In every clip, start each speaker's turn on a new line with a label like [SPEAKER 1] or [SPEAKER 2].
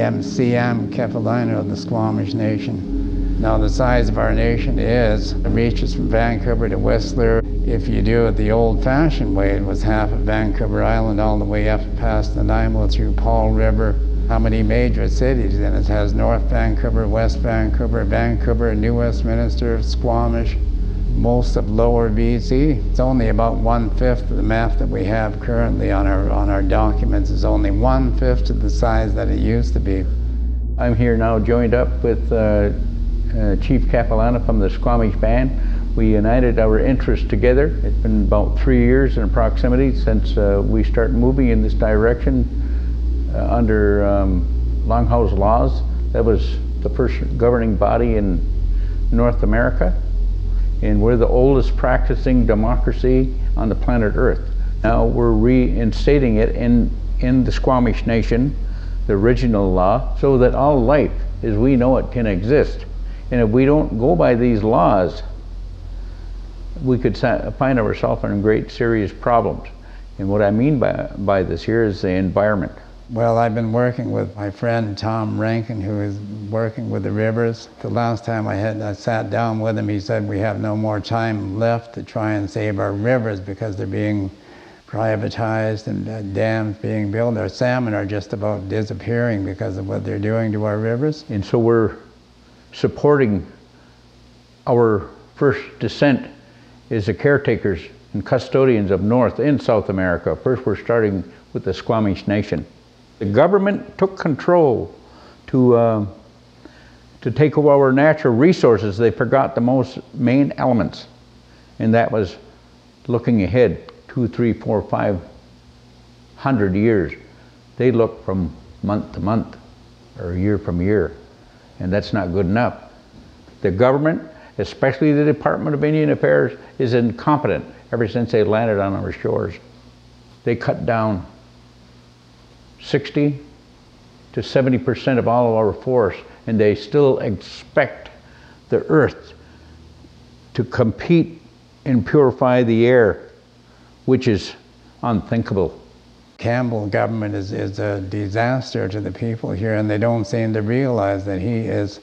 [SPEAKER 1] am Siam Kepalina of the Squamish Nation. Now the size of our nation reaches from Vancouver to Whistler. If you do it the old-fashioned way, it was half of Vancouver Island all the way up past Nanaimo through Paul River. How many major cities in it? It has North Vancouver, West Vancouver, Vancouver, New Westminster, Squamish, most of Lower BC. It's only about 1/5 of the map that we have currently on our documents. Is only 1/5 of the size that it used to be.
[SPEAKER 2] I'm here now joined up with Chief Capilano from the Squamish Band. We united our interests together. It's been about 3 years in proximity since we started moving in this direction under Longhouse laws. That was the first governing body in North America. And we're the oldest practicing democracy on the planet Earth. Now we're reinstating it in the Squamish Nation, the original law, so that all life as we know it can exist. And if we don't go by these laws, we could find ourselves in great serious problems. And what I mean by this here is the environment.
[SPEAKER 1] Well, I've been working with my friend Tom Rankin, who is working with the rivers. The last time I sat down with him, he said we have no more time left to try and save our rivers because they're being privatized and dams being built. Our salmon are just about disappearing because of what they're doing to our rivers.
[SPEAKER 2] And so we're supporting our first descent is the caretakers and custodians of North and South America. First, we're starting with the Squamish Nation. The government took control to take over our natural resources. They forgot the most main elements, and that was looking ahead 2, 3, 4, 500 years. They look from month to month or year from year, and that's not good enough. The government, especially the Department of Indian Affairs, is incompetent ever since they landed on our shores. They cut down 60 to 70% of all of our forests, and they still expect the earth to compete and purify the air, which is unthinkable.
[SPEAKER 1] Campbell government is a disaster to the people here, and they don't seem to realize that he is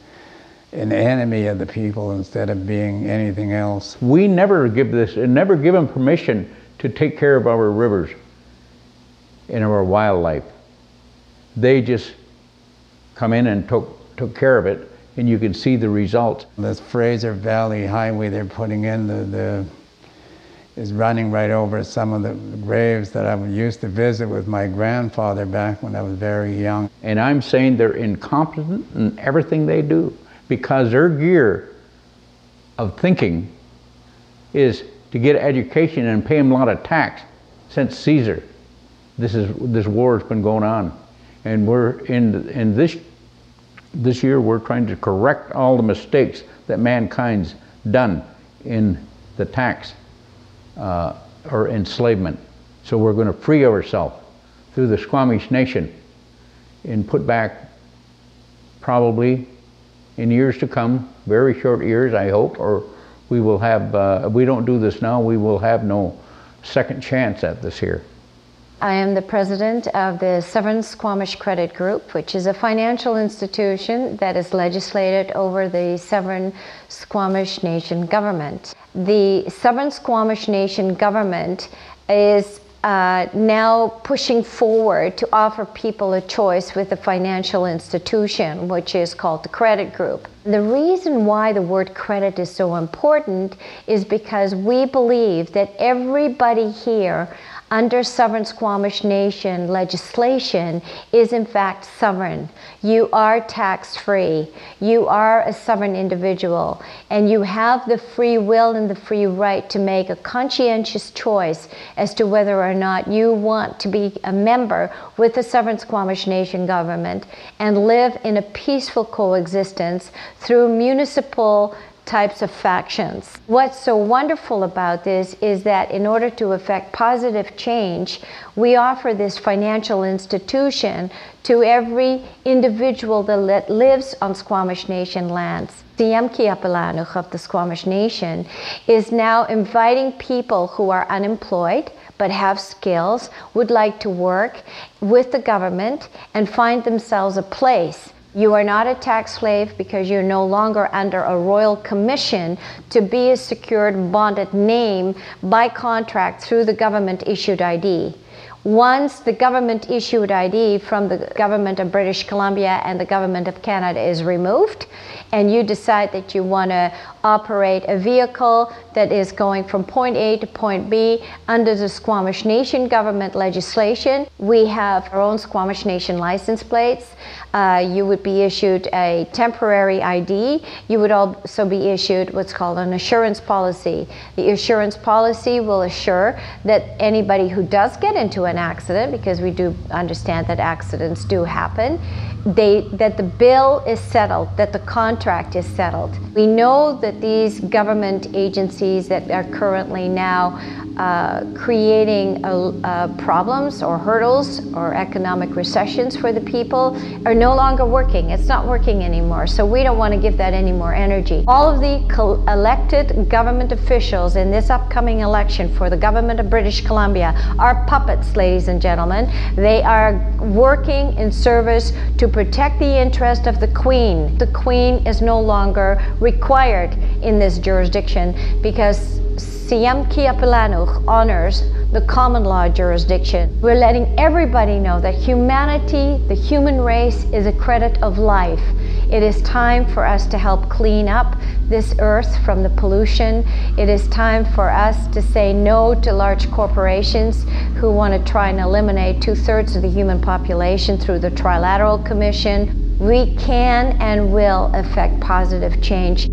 [SPEAKER 1] an enemy of the people instead of being anything else.
[SPEAKER 2] We never give them permission to take care of our rivers and our wildlife. They just come in and took care of it, and you can see the results.
[SPEAKER 1] This Fraser Valley Highway they're putting in is running right over some of the graves that I used to visit with my grandfather back when I was very young.
[SPEAKER 2] And I'm saying they're incompetent in everything they do, because their gear of thinking is to get education and pay them a lot of tax. Since Caesar, this war has been going on. And we're in this year we're trying to correct all the mistakes that mankind's done in the tax or enslavement. So we're going to free ourselves through the Squamish Nation and put back, probably in years to come, very short years I hope, or we will have, if we don't do this now, we will have no second chance at this here.
[SPEAKER 3] I am the president of the Sovereign Squamish Credit Group, which is a financial institution that is legislated over the Sovereign Squamish Nation Government. The Sovereign Squamish Nation Government is now pushing forward to offer people a choice with a financial institution, which is called the credit group. The reason why the word credit is so important is because we believe that everybody here under Sovereign Squamish Nation legislation is in fact sovereign. You are tax-free, you are a sovereign individual, and you have the free will and the free right to make a conscientious choice as to whether or not you want to be a member with the Sovereign Squamish Nation Government and live in a peaceful coexistence through municipal types of factions. What's so wonderful about this is that in order to effect positive change, we offer this financial institution to every individual that lives on Squamish Nation lands. Siyam Kiapalanuch of the Squamish Nation is now inviting people who are unemployed but have skills, would like to work with the government and find themselves a place. You are not a tax slave because you're no longer under a royal commission to be a secured bonded name by contract through the government issued ID. Once the government issued ID from the government of British Columbia and the government of Canada is removed, and you decide that you want to operate a vehicle that is going from point A to point B under the Squamish Nation Government legislation, we have our own Squamish Nation license plates. You would be issued a temporary ID. You would also be issued what's called an assurance policy. The assurance policy will assure that anybody who does get into an accident, because we do understand that accidents do happen, that the bill is settled, that the contract is settled. We know that these government agencies that are currently now creating problems or hurdles or economic recessions for the people are no longer working. It's not working anymore, so we don't want to give that any more energy. All of the elected government officials in this upcoming election for the government of British Columbia are puppets, ladies and gentlemen. They are working in service to protect the interest of the Queen. The Queen is no longer required in this jurisdiction because Siyam Kiapalanuch honors the common law jurisdiction. We're letting everybody know that humanity, the human race, is a credit of life. It is time for us to help clean up this earth from the pollution. It is time for us to say no to large corporations who want to try and eliminate 2/3 of the human population through the Trilateral Commission. We can and will effect positive change.